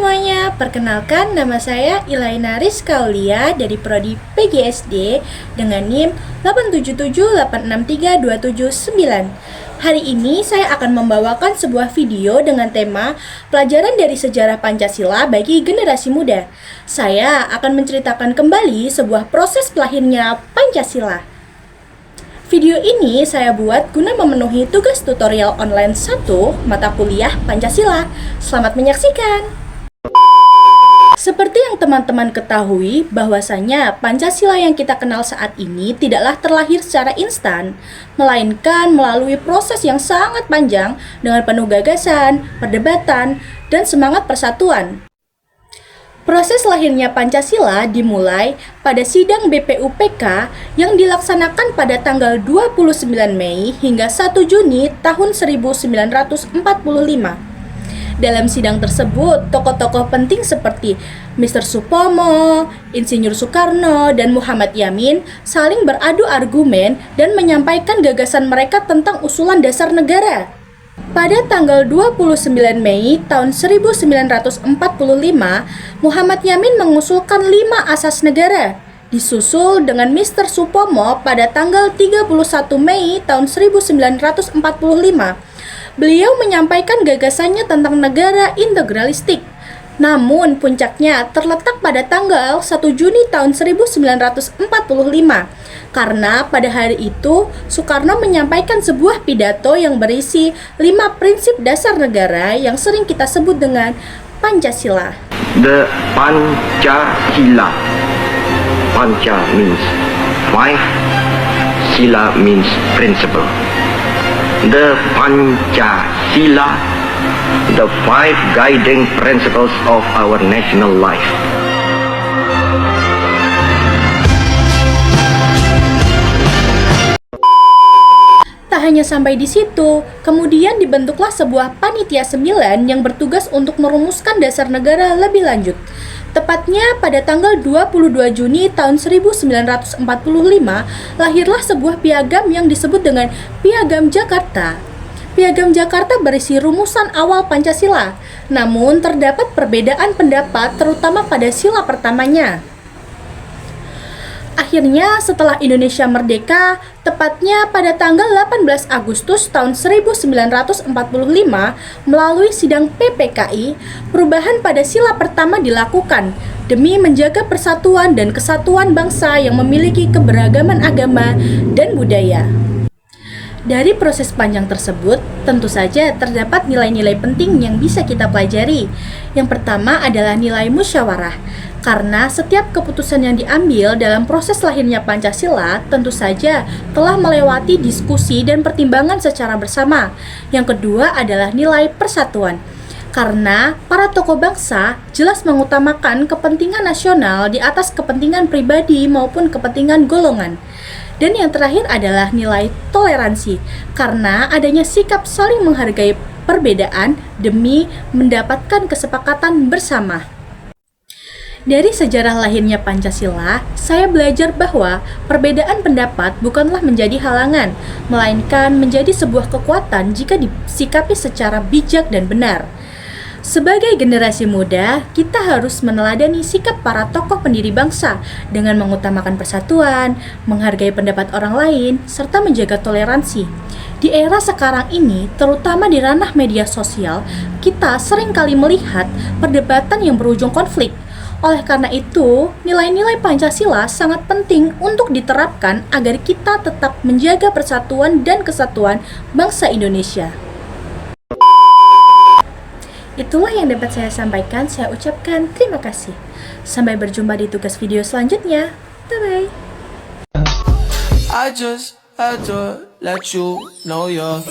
semuanya, perkenalkan nama saya Ilaina Rizka Aulia dari Prodi PGSD dengan NIM 877863279. Hari ini saya akan membawakan sebuah video dengan tema pelajaran dari sejarah Pancasila bagi generasi muda. Saya akan menceritakan kembali sebuah proses lahirnya Pancasila. Video ini saya buat guna memenuhi tugas tutorial online 1 mata kuliah Pancasila. Selamat menyaksikan. Seperti yang teman-teman ketahui, bahwasanya Pancasila yang kita kenal saat ini tidaklah terlahir secara instan, melainkan melalui proses yang sangat panjang dengan penuh gagasan, perdebatan, dan semangat persatuan. Proses lahirnya Pancasila dimulai pada sidang BPUPK yang dilaksanakan pada tanggal 29 Mei hingga 1 Juni tahun 1945. Dalam sidang tersebut, tokoh-tokoh penting seperti Mr. Supomo, Insinyur Soekarno, dan Muhammad Yamin saling beradu argumen dan menyampaikan gagasan mereka tentang usulan dasar negara. Pada tanggal 29 Mei tahun 1945, Muhammad Yamin mengusulkan 5 asas negara, disusul dengan Mr. Supomo pada tanggal 31 Mei tahun 1945. Beliau menyampaikan gagasannya tentang negara integralistik. Namun puncaknya terletak pada tanggal 1 Juni tahun 1945, karena pada hari itu Soekarno menyampaikan sebuah pidato yang berisi 5 prinsip dasar negara yang sering kita sebut dengan Pancasila. The Pancasila. Panca means 5, Sila means principle. The Pancasila, the 5 guiding principles of our national life. Tak hanya sampai di situ, kemudian dibentuklah sebuah panitia 9 yang bertugas untuk merumuskan dasar negara lebih lanjut. Tepatnya pada tanggal 22 Juni tahun 1945, lahirlah sebuah piagam yang disebut dengan Piagam Jakarta. Piagam Jakarta berisi rumusan awal Pancasila, namun terdapat perbedaan pendapat terutama pada sila pertamanya. Akhirnya setelah Indonesia merdeka, tepatnya pada tanggal 18 Agustus tahun 1945, melalui sidang PPKI, perubahan pada sila pertama dilakukan demi menjaga persatuan dan kesatuan bangsa yang memiliki keberagaman agama dan budaya. Dari proses panjang tersebut, tentu saja terdapat nilai-nilai penting yang bisa kita pelajari. Yang pertama adalah nilai musyawarah, karena setiap keputusan yang diambil dalam proses lahirnya Pancasila tentu saja telah melewati diskusi dan pertimbangan secara bersama. Yang kedua adalah nilai persatuan, karena para tokoh bangsa jelas mengutamakan kepentingan nasional di atas kepentingan pribadi maupun kepentingan golongan. Dan yang terakhir adalah nilai toleransi, karena adanya sikap saling menghargai perbedaan demi mendapatkan kesepakatan bersama. Dari sejarah lahirnya Pancasila, saya belajar bahwa perbedaan pendapat bukanlah menjadi halangan, melainkan menjadi sebuah kekuatan jika disikapi secara bijak dan benar. Sebagai generasi muda, kita harus meneladani sikap para tokoh pendiri bangsa dengan mengutamakan persatuan, menghargai pendapat orang lain, serta menjaga toleransi. Di era sekarang ini, terutama di ranah media sosial, kita sering kali melihat perdebatan yang berujung konflik. Oleh karena itu, nilai-nilai Pancasila sangat penting untuk diterapkan agar kita tetap menjaga persatuan dan kesatuan bangsa Indonesia. Itulah yang dapat saya sampaikan. Saya ucapkan terima kasih. Sampai berjumpa di tugas video selanjutnya. Bye-bye. I just had to let you know you're